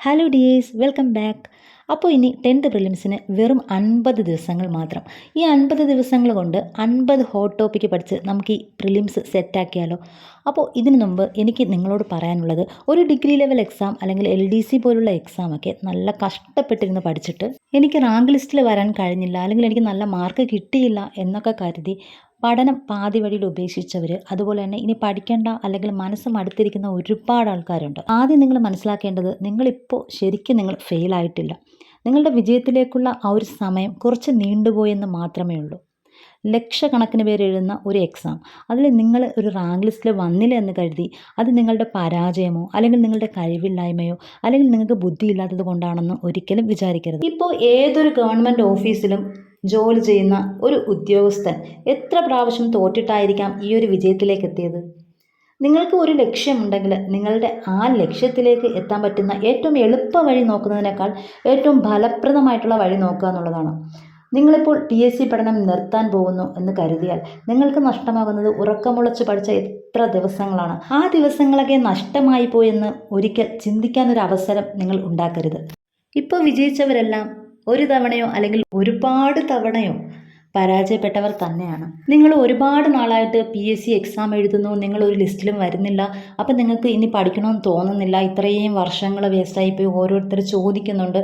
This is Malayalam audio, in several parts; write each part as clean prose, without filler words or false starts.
Hello dears, welcome back. അപ്പോൾ ഇനി 10th പ്രിലിംസിന് വെറും 50 ദിവസങ്ങൾ മാത്രം. ഈ 50 ദിവസങ്ങൾ കൊണ്ട് 50 ഹോട്ട് ടോപ്പിക്ക് പഠിച്ച് നമുക്ക് ഈ പ്രിലിംസ് സെറ്റാക്കിയാലോ? അപ്പോൾ ഇതിനു മുമ്പ് എനിക്ക് നിങ്ങളോട് പറയാനുള്ളത്, ഒരു ഡിഗ്രി ലെവൽ എക്സാം അല്ലെങ്കിൽ LDC പോലുള്ള എക്സാമൊക്കെ നല്ല കഷ്ടപ്പെട്ടിരുന്ന് പഠിച്ചിട്ട് എനിക്ക് റാങ്ക് ലിസ്റ്റിൽ വരാൻ കഴിഞ്ഞില്ല, അല്ലെങ്കിൽ എനിക്ക് നല്ല മാർക്ക് കിട്ടിയില്ല എന്നൊക്കെ കരുതി പഠനം പാതി വഴിയിൽ ഉപേക്ഷിച്ചവർ, അതുപോലെ തന്നെ ഇനി പഠിക്കേണ്ട അല്ലെങ്കിൽ മനസ്സ് മടുത്തിരിക്കുന്ന ഒരുപാട് ആൾക്കാരുണ്ട്. ആദ്യം നിങ്ങൾ മനസ്സിലാക്കേണ്ടത്, നിങ്ങളിപ്പോൾ ശരിക്കും നിങ്ങൾ ഫെയിലായിട്ടില്ല. നിങ്ങളുടെ വിജയത്തിലേക്കുള്ള ആ ഒരു സമയം കുറച്ച് നീണ്ടുപോയെന്ന് മാത്രമേ ഉള്ളൂ. ലക്ഷക്കണക്കിന് പേര് എഴുതുന്ന ഒരു എക്സാം, അതിൽ നിങ്ങൾ ഒരു റാങ്ക് ലിസ്റ്റിൽ വന്നില്ല എന്ന് കരുതി അത് നിങ്ങളുടെ പരാജയമോ അല്ലെങ്കിൽ നിങ്ങളുടെ കഴിവില്ലായ്മയോ അല്ലെങ്കിൽ നിങ്ങൾക്ക് ബുദ്ധിയില്ലാത്തത് കൊണ്ടാണെന്ന് ഒരിക്കലും വിചാരിക്കരുത്. ഇപ്പോൾ ഏതൊരു ഗവൺമെൻറ് ഓഫീസിലും ജോലി ചെയ്യുന്ന ഒരു ഉദ്യോഗസ്ഥൻ എത്ര പ്രാവശ്യം തോറ്റിട്ടായിരിക്കാം ഈ ഒരു വിജയത്തിലേക്ക് എത്തിയത്? നിങ്ങൾക്ക് ഒരു ലക്ഷ്യമുണ്ടെങ്കിൽ നിങ്ങളുടെ ആ ലക്ഷ്യത്തിലേക്ക് എത്താൻ പറ്റുന്ന ഏറ്റവും എളുപ്പ വഴി നോക്കുന്നതിനേക്കാൾ ഏറ്റവും ഫലപ്രദമായിട്ടുള്ള വഴി നോക്കുക എന്നുള്ളതാണ്. നിങ്ങളിപ്പോൾ PSC പഠനം നിർത്താൻ പോകുന്നു എന്ന് കരുതിയാൽ നിങ്ങൾക്ക് നഷ്ടമാകുന്നത് ഉറക്കമുളച്ച് പഠിച്ച എത്ര ദിവസങ്ങളാണ്. ആ ദിവസങ്ങളൊക്കെ നഷ്ടമായി പോയെന്ന് ഒരിക്കൽ ചിന്തിക്കാനൊരു അവസരം നിങ്ങൾ ഉണ്ടാക്കരുത്. ഇപ്പോൾ വിജയിച്ചവരെല്ലാം ഒരു തവണയോ അല്ലെങ്കിൽ ഒരുപാട് തവണയോ പരാജയപ്പെട്ടവർ തന്നെയാണ്. നിങ്ങൾ ഒരുപാട് നാളായിട്ട് PSC എക്സാം എഴുതുന്നു, നിങ്ങൾ ഒരു ലിസ്റ്റിലും വരുന്നില്ല, അപ്പം നിങ്ങൾക്ക് ഇനി പഠിക്കണമെന്ന് തോന്നുന്നില്ല, ഇത്രയും വർഷങ്ങൾ വേസ്റ്റായിപ്പോയി, ഓരോരുത്തർ ചോദിക്കുന്നുണ്ട്.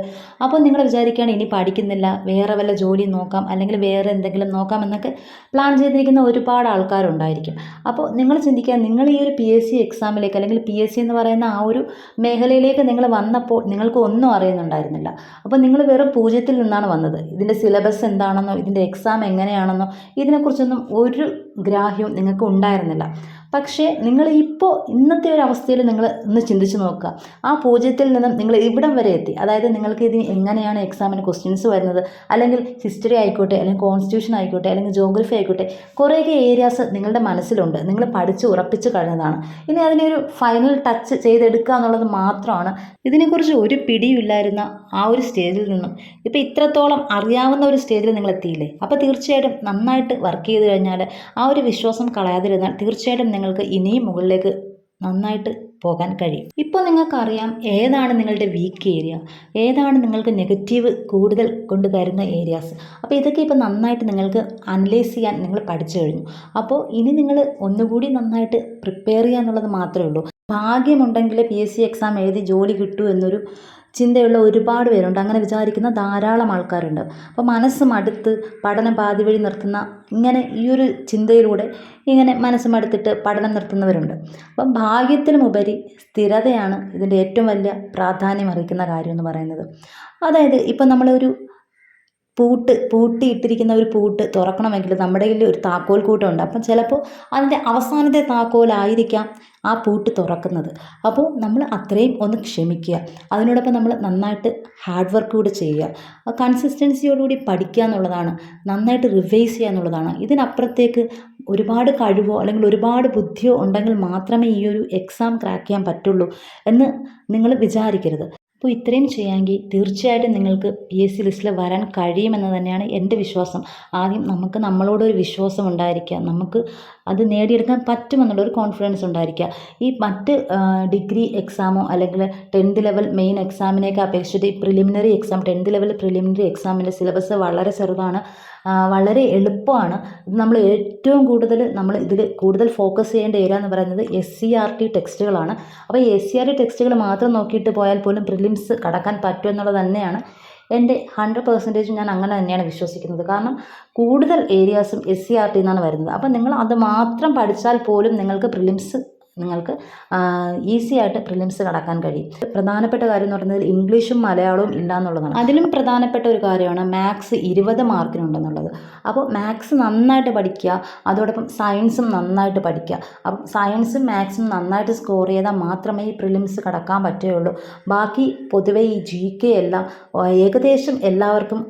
അപ്പോൾ നിങ്ങൾ വിചാരിക്കുകയാണ് ഇനി പഠിക്കുന്നില്ല, വേറെ വല്ല ജോലി നോക്കാം അല്ലെങ്കിൽ വേറെ എന്തെങ്കിലും നോക്കാം എന്നൊക്കെ പ്ലാൻ ചെയ്തിരിക്കുന്ന ഒരുപാട് ആൾക്കാരുണ്ടായിരിക്കും. അപ്പോൾ നിങ്ങൾ ചിന്തിക്കുക, നിങ്ങൾ ഈ ഒരു PSC എക്സാമിലേക്ക് അല്ലെങ്കിൽ PSC എന്ന് പറയുന്ന ആ ഒരു മേഖലയിലേക്ക് നിങ്ങൾ വന്നപ്പോൾ നിങ്ങൾക്ക് ഒന്നും അറിയുന്നുണ്ടായിരുന്നില്ല. അപ്പോൾ നിങ്ങൾ വെറും പൂജ്യത്തിൽ നിന്നാണ് വന്നത്. ഇതിൻ്റെ സിലബസ് എന്താണെന്നോ ഇതിൻ്റെ എക്സാം എങ്ങനെയാണെന്നോ ഇതിനെക്കുറിച്ചൊന്നും ഒരു ഗ്രാഹ്യവും നിങ്ങൾക്ക് ഉണ്ടായിരുന്നില്ല. പക്ഷേ നിങ്ങൾ ഇപ്പോൾ ഇന്നത്തെ ഒരു അവസ്ഥയിൽ നിങ്ങൾ ഒന്ന് ചിന്തിച്ച് നോക്കുക. ആ പൂജ്യത്തിൽ നിന്നും നിങ്ങൾ ഇവിടം വരെ എത്തി. അതായത് നിങ്ങൾക്ക് ഇത് എങ്ങനെയാണ് എക്സാമിന് ക്വസ്റ്റ്യൻസ് വരുന്നത്, അല്ലെങ്കിൽ ഹിസ്റ്ററി ആയിക്കോട്ടെ, അല്ലെങ്കിൽ കോൺസ്റ്റിറ്റ്യൂഷൻ ആയിക്കോട്ടെ, അല്ലെങ്കിൽ ജോഗ്രഫി ആയിക്കോട്ടെ, കുറേയൊക്കെ ഏരിയാസ് നിങ്ങളുടെ മനസ്സിലുണ്ട്, നിങ്ങൾ പഠിച്ച് ഉറപ്പിച്ച് കഴിഞ്ഞതാണ്. ഇനി അതിനൊരു ഫൈനൽ ടച്ച് ചെയ്തെടുക്കുക എന്നുള്ളത് മാത്രമാണ്. ഇതിനെക്കുറിച്ച് ഒരു പിടിയുമില്ലായിരുന്ന ആ ഒരു സ്റ്റേജിൽ നിന്നും ഇപ്പോൾ ഇത്രത്തോളം അറിയാവുന്ന ഒരു സ്റ്റേജിൽ നിങ്ങൾ എത്തിയില്ലേ? അപ്പോൾ തീർച്ചയായിട്ടും നന്നായിട്ട് വർക്ക് ചെയ്ത് കഴിഞ്ഞാൽ, ആ ഒരു വിശ്വാസം കളയാതിരുന്നാൽ തീർച്ചയായിട്ടും നിങ്ങൾക്ക് ഇനിയും മുകളിലേക്ക് നന്നായിട്ട് പോകാൻ കഴിയും. ഇപ്പോൾ നിങ്ങൾക്കറിയാം ഏതാണ് നിങ്ങളുടെ വീക്ക് ഏരിയ, ഏതാണ് നിങ്ങൾക്ക് നെഗറ്റീവ് കൂടുതൽ കൊണ്ട് തരുന്ന ഏരിയാസ്. അപ്പോൾ ഇതൊക്കെ ഇപ്പോൾ നന്നായിട്ട് നിങ്ങൾക്ക് അനലൈസ് ചെയ്യാൻ നിങ്ങൾ പഠിച്ചു കഴിഞ്ഞു. അപ്പോൾ ഇനി നിങ്ങൾ ഒന്നുകൂടി നന്നായിട്ട് പ്രിപ്പയർ ചെയ്യുക എന്നുള്ളത് മാത്രമേ ഉള്ളൂ. ഭാഗ്യമുണ്ടെങ്കിൽ PSC എക്സാം എഴുതി ജോലി കിട്ടൂ എന്നൊരു ചിന്തയുള്ള ഒരുപാട് പേരുണ്ട്. അങ്ങനെ വിചാരിക്കുന്ന ധാരാളം ആൾക്കാരുണ്ട്. അപ്പോൾ മനസ്സ് മടുത്ത് പഠനം പാതി വഴി നിർത്തുന്ന, ഇങ്ങനെ ഈ ഒരു ചിന്തയിലൂടെ ഇങ്ങനെ മനസ്സ് മടുത്തിട്ട് പഠനം നിർത്തുന്നവരുണ്ട്. അപ്പം ഭാഗ്യത്തിനുമുപരി സ്ഥിരതയാണ് ഇതിൻ്റെ ഏറ്റവും വലിയ പ്രാധാന്യം അറിയിക്കുന്ന കാര്യം എന്ന് പറയുന്നത്. അതായത് ഇപ്പം നമ്മളൊരു പൂട്ടിയിട്ടിരിക്കുന്ന ഒരു പൂട്ട് തുറക്കണമെങ്കിൽ നമ്മുടെ കയ്യിൽ ഒരു താക്കോൽ കൂട്ടമുണ്ട്. അപ്പം ചിലപ്പോൾ അതിൻ്റെ അവസാനത്തെ താക്കോലായിരിക്കാം ആ പൂട്ട് തുറക്കുന്നത്. അപ്പോൾ നമ്മൾ അത്രയും ഒന്ന് ക്ഷമിക്കുക. അതിനോടൊപ്പം നമ്മൾ നന്നായിട്ട് ഹാർഡ് വർക്ക് കൂടി ചെയ്യുക. കൺസിസ്റ്റൻസിയോടുകൂടി പഠിക്കുക എന്നുള്ളതാണ്, നന്നായിട്ട് റിവൈസ് ചെയ്യുക എന്നുള്ളതാണ്. ഇതിനപ്പുറത്തേക്ക് ഒരുപാട് കഴിവോ അല്ലെങ്കിൽ ഒരുപാട് ബുദ്ധിയോ ഉണ്ടെങ്കിൽ മാത്രമേ ഈ ഒരു എക്സാം ക്രാക്ക് ചെയ്യാൻ പറ്റുള്ളൂ എന്ന് നിങ്ങൾ വിചാരിക്കരുത്. അപ്പോൾ ഇത്രയും ചെയ്യാമെങ്കിൽ തീർച്ചയായിട്ടും നിങ്ങൾക്ക് PSC ലിസ്റ്റിൽ വരാൻ കഴിയുമെന്ന് തന്നെയാണ് എൻ്റെ വിശ്വാസം. ആദ്യം നമുക്ക് നമ്മളോടൊരു വിശ്വാസം ഉണ്ടായിരിക്കുക, നമുക്ക് അത് നേടിയെടുക്കാൻ പറ്റുമെന്നുള്ളൊരു കോൺഫിഡൻസ് ഉണ്ടായിരിക്കുക. ഈ മറ്റ് ഡിഗ്രി എക്സാമോ അല്ലെങ്കിൽ 10th ലെവൽ മെയിൻ എക്സാമിനെയൊക്കെ അപേക്ഷിച്ചിട്ട് ഈ preliminary exam, 10th level preliminary എക്സാമിൻ്റെ സിലബസ് വളരെ ചെറുതാണ്, വളരെ എളുപ്പമാണ്. ഇത് നമ്മൾ ഏറ്റവും കൂടുതൽ ഇതിൽ കൂടുതൽ ഫോക്കസ് ചെയ്യേണ്ട ഏരിയ എന്ന് പറയുന്നത് SCERT ടെക്സ്റ്റുകളാണ്. അപ്പോൾ ഈ SCERT ടെക്സ്റ്റുകൾ മാത്രം നോക്കിയിട്ട് പോയാൽ പോലും പ്രിലിംസ് കടക്കാൻ പറ്റും എന്നുള്ളത് തന്നെയാണ് എൻ്റെ 100% ഞാൻ അങ്ങനെ തന്നെയാണ് വിശ്വസിക്കുന്നത്. കാരണം കൂടുതൽ ഏരിയാസും SCERT എന്നാണ് വരുന്നത്. അപ്പോൾ നിങ്ങൾ അത് മാത്രം പഠിച്ചാൽ പോലും നിങ്ങൾക്ക് ഈസി ആയിട്ട് പ്രിലിംസ് കടക്കാൻ കഴിയും. പ്രധാനപ്പെട്ട കാര്യം എന്ന് പറയുന്നത് ഇംഗ്ലീഷും മലയാളവും ഇല്ല എന്നുള്ളതാണ്. അതിലും പ്രധാനപ്പെട്ട ഒരു കാര്യമാണ് മാത്സ് 20 മാർക്കിനുണ്ടെന്നുള്ളത്. അപ്പോൾ മാത്സ് നന്നായിട്ട് പഠിക്കുക, അതോടൊപ്പം സയൻസും നന്നായിട്ട് പഠിക്കുക. അപ്പം സയൻസും മാത്സും നന്നായിട്ട് സ്കോർ ചെയ്താൽ മാത്രമേ ഈ പ്രിലിംസ് കടക്കാൻ പറ്റുകയുള്ളൂ. ബാക്കി പൊതുവെ ഈ GK എല്ലാം ഏകദേശം എല്ലാവർക്കും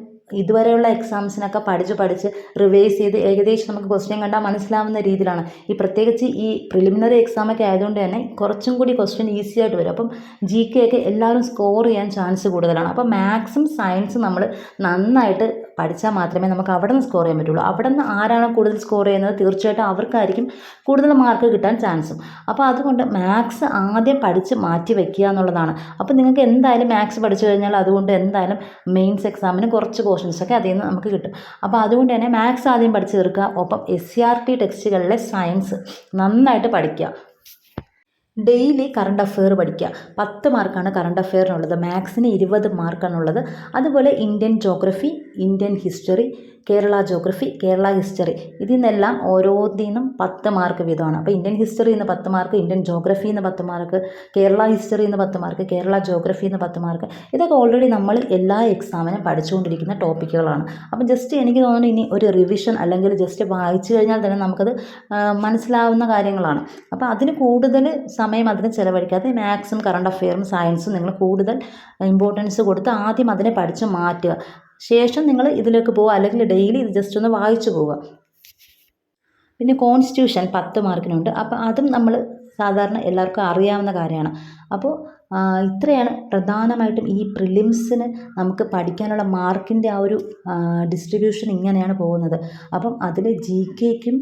ഇതുവരെയുള്ള എക്സാംസിനൊക്കെ പഠിച്ച് റിവൈസ് ചെയ്ത് ഏകദേശം നമുക്ക് ക്വസ്റ്റ്യൻ കണ്ടാൽ മനസ്സിലാവുന്ന രീതിയിലാണ്. പ്രത്യേകിച്ച് ഈ പ്രിലിമിനറി എക്സാമൊക്കെ ആയതുകൊണ്ട് തന്നെ കുറച്ചും കൂടി ക്വസ്റ്റ്യൻ ഈസി ആയിട്ട് വരും. അപ്പം GK ഒക്കെ എല്ലാവരും സ്കോർ ചെയ്യാൻ ചാൻസ് കൂടുതലാണ്. അപ്പം മാത്സും സയൻസും നമ്മൾ നന്നായിട്ട് പഠിച്ചാൽ മാത്രമേ നമുക്ക് അവിടെ നിന്ന് സ്കോർ ചെയ്യാൻ പറ്റുള്ളൂ. അവിടെ നിന്ന് ആരാണോ കൂടുതൽ സ്കോർ ചെയ്യുന്നത് തീർച്ചയായിട്ടും അവർക്കായിരിക്കും കൂടുതൽ മാർക്ക് കിട്ടാൻ ചാൻസും. അപ്പോൾ അതുകൊണ്ട് മാത്സ് ആദ്യം പഠിച്ച് മാറ്റി വയ്ക്കുക എന്നുള്ളതാണ്. അപ്പോൾ നിങ്ങൾക്ക് എന്തായാലും മാത്സ് പഠിച്ചു കഴിഞ്ഞാൽ അതുകൊണ്ട് എന്തായാലും മെയിൻസ് എക്സാമിന് കുറച്ച് പോർഷൻസൊക്കെ അതിൽ നിന്ന് നമുക്ക് കിട്ടും. അപ്പോൾ അതുകൊണ്ട് തന്നെ മാത്സ് ആദ്യം പഠിച്ച് തീർക്കുക. ഒപ്പം SCERT ടെക്സ്റ്റുകളിലെ സയൻസ് നന്നായിട്ട് പഠിക്കുക. ഡെയിലി കറണ്ട് അഫെയർ പഠിക്കുക. 10 മാർക്കാണ് കറണ്ട് അഫെയറിനുള്ളത്. മാത്സിന് 20 മാർക്കാണുള്ളത്. അതുപോലെ Indian geography, Indian history, Kerala geography, Kerala history, ഇതിൽ നിന്നെല്ലാം ഓരോന്നിൽ നിന്നും 10 മാർക്ക് വീതമാണ്. അപ്പോൾ ഇന്ത്യൻ ഹിസ്റ്ററിയിൽ നിന്ന് 10 മാർക്ക്, ഇന്ത്യൻ ജോഗ്രഫിയിൽ നിന്ന് 10 മാർക്ക്, കേരള ഹിസ്റ്ററിയിൽ നിന്ന് 10 മാർക്ക്, കേരള ജോഗ്രഫിയിൽ നിന്ന് 10 മാർക്ക്. ഇതൊക്കെ ഓൾറെഡി നമ്മൾ എല്ലാ എക്സാമിനും പഠിച്ചുകൊണ്ടിരിക്കുന്ന ടോപ്പിക്കുകളാണ്. അപ്പോൾ ജസ്റ്റ് എനിക്ക് തോന്നുന്നു ഇനി ഒരു റിവിഷൻ അല്ലെങ്കിൽ ജസ്റ്റ് വായിച്ചു കഴിഞ്ഞാൽ തന്നെ നമുക്കത് മനസ്സിലാവുന്ന കാര്യങ്ങളാണ്. അപ്പോൾ അതിന് കൂടുതൽ സമയം അതിന് ചിലവഴിക്കാതെ മാത്സും കറണ്ട് അഫെയറും സയൻസും നിങ്ങൾ കൂടുതൽ ഇമ്പോർട്ടൻസ് കൊടുത്ത് ആദ്യം അതിനെ പഠിച്ച് മാറ്റുക. ശേഷം നിങ്ങൾ ഇതിലേക്ക് പോവുക, അല്ലെങ്കിൽ ഡെയിലി ഇത് ജസ്റ്റ് ഒന്ന് വായിച്ചു പോവുക. പിന്നെ കോൺസ്റ്റിറ്റ്യൂഷൻ 10 മാർക്കിനുണ്ട്. അപ്പോൾ അതും നമ്മൾ സാധാരണ എല്ലാവർക്കും അറിയാവുന്ന കാര്യമാണ്. അപ്പോൾ ഇത്രയാണ് പ്രധാനമായിട്ടും ഈ പ്രിലിംസിന് നമുക്ക് പഠിക്കാനുള്ള മാർക്കിൻ്റെ ആ ഒരു ഡിസ്ട്രിബ്യൂഷൻ ഇങ്ങനെയാണ് പോകുന്നത്. അപ്പം അതിൽ GKക്കും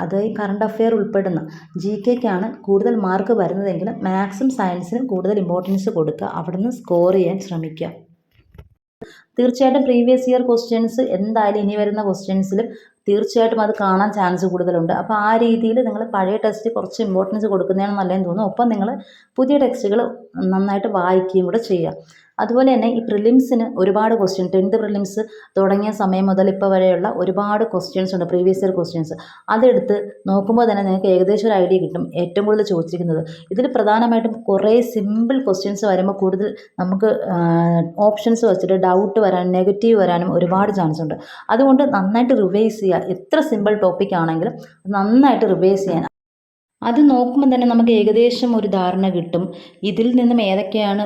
അതായത് കറണ്ട് അഫെയർ ഉൾപ്പെടുന്ന GKക്കാണ് കൂടുതൽ മാർക്ക് വരുന്നതെങ്കിലും മാത്സും സയൻസിനും കൂടുതൽ ഇമ്പോർട്ടൻസ് കൊടുക്കുക. അവിടെ നിന്ന് സ്കോർ ചെയ്യാൻ ശ്രമിക്കുക. തീർച്ചയായിട്ടും പ്രീവിയസ് ഇയർ ക്വസ്റ്റ്യൻസ് എന്തായാലും ഇനി വരുന്ന ക്വസ്റ്റ്യൻസിലും തീർച്ചയായിട്ടും അത് കാണാൻ ചാൻസ് കൂടുതലുണ്ട്. അപ്പോൾ ആ രീതിയിൽ നിങ്ങൾ പഴയ ടെക്സ്റ്റ് കുറച്ച് ഇമ്പോർട്ടൻസ് കൊടുക്കുന്നതാണ് നല്ലതെന്ന് തോന്നുന്നു. ഒപ്പം നിങ്ങൾ പുതിയ ടെക്സ്റ്റുകൾ നന്നായിട്ട് വായിക്കുകയും കൂടെ ചെയ്യുക. അതുപോലെ തന്നെ ഈ പ്രിലിംസിന് ഒരുപാട് ക്വസ്റ്റ്യൻ 10th പ്രിലിംസ് തുടങ്ങിയ സമയം മുതൽ ഇപ്പോൾ വരെയുള്ള ഒരുപാട് ക്വസ്റ്റ്യൻസ് ഉണ്ട്, പ്രീവിയസ് ഇയർ ക്വസ്റ്റ്യൻസ്. അതെടുത്ത് നോക്കുമ്പോൾ തന്നെ നിങ്ങൾക്ക് ഏകദേശം ഒരു ഐഡിയ കിട്ടും ഏറ്റവും കൂടുതൽ ചോദിച്ചിരിക്കുന്നത്. ഇതിൽ പ്രധാനമായിട്ടും കുറേ സിമ്പിൾ ക്വസ്റ്റ്യൻസ് വരുമ്പോൾ കൂടുതൽ നമുക്ക് ഓപ്ഷൻസ് വെച്ചിട്ട് ഡൗട്ട് വരാനും നെഗറ്റീവ് വരാനും ഒരുപാട് ചാൻസ് ഉണ്ട്. അതുകൊണ്ട് നന്നായിട്ട് റിവൈസ് ചെയ്യുക. എത്ര സിമ്പിൾ ടോപ്പിക് ആണെങ്കിലും നന്നായിട്ട് റിവൈസ് ചെയ്യാൻ. അത് നോക്കുമ്പോൾ തന്നെ നമുക്ക് ഏകദേശം ഒരു ധാരണ കിട്ടും ഇതിൽ നിന്നും ഏതൊക്കെയാണ്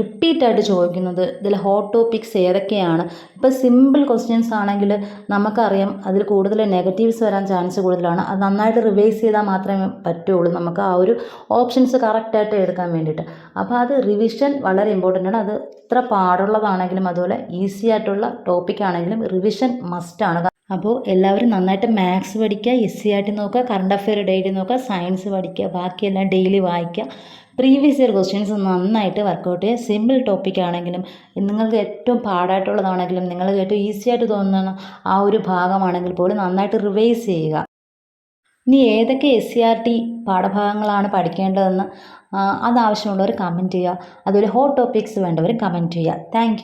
റിപ്പീറ്റായിട്ട് ചോദിക്കുന്നത്, ഇതിൽ ഹോട്ട് ടോപ്പിക്സ് ഏതൊക്കെയാണ്. ഇപ്പോൾ സിമ്പിൾ ക്വസ്റ്റ്യൻസ് ആണെങ്കിൽ നമുക്കറിയാം അതിൽ കൂടുതൽ നെഗറ്റീവ്സ് വരാൻ ചാൻസ് കൂടുതലാണ്. അത് നന്നായിട്ട് റിവൈസ് ചെയ്താൽ മാത്രമേ പറ്റുള്ളൂ നമുക്ക് ആ ഒരു ഓപ്ഷൻസ് കറക്റ്റായിട്ട് എടുക്കാൻ വേണ്ടിയിട്ട്. അപ്പോൾ അത് റിവിഷൻ വളരെ ഇമ്പോർട്ടൻ്റ് ആണ്. അത് എത്ര പാടുള്ളതാണെങ്കിലും അതുപോലെ ഈസി ആയിട്ടുള്ള ടോപ്പിക് ആണെങ്കിലും റിവിഷൻ മസ്റ്റാണ്. അപ്പോൾ എല്ലാവരും നന്നായിട്ട് മാത്സ് പഠിക്കുക, SCERT നോക്കുക, കറണ്ട് അഫെയർ ഡെയിലി നോക്കുക, സയൻസ് പഠിക്കുക, ബാക്കിയെല്ലാം ഡെയിലി വായിക്കുക. പ്രീവിയസ് ഇയർ ക്വസ്റ്റ്യൻസ് നന്നായിട്ട് വർക്കൗട്ട് ചെയ്യുക. സിമ്പിൾ ടോപ്പിക് ആണെങ്കിലും നിങ്ങൾക്ക് ഏറ്റവും പാടായിട്ടുള്ളതാണെങ്കിലും നിങ്ങൾക്ക് ഏറ്റവും ഈസി ആയിട്ട് തോന്നുന്ന ആ ഒരു ഭാഗമാണെങ്കിൽ പോലും നന്നായിട്ട് റിവൈസ് ചെയ്യുക. ഇനി ഏതൊക്കെ SCERT പാഠഭാഗങ്ങളാണ് പഠിക്കേണ്ടതെന്ന് അതാവശ്യമുള്ളവർ കമൻറ്റ് ചെയ്യുക. അതുപോലെ ഹോട്ട് ടോപ്പിക്സ് വേണ്ടവർ കമൻറ്റ് ചെയ്യുക. താങ്ക്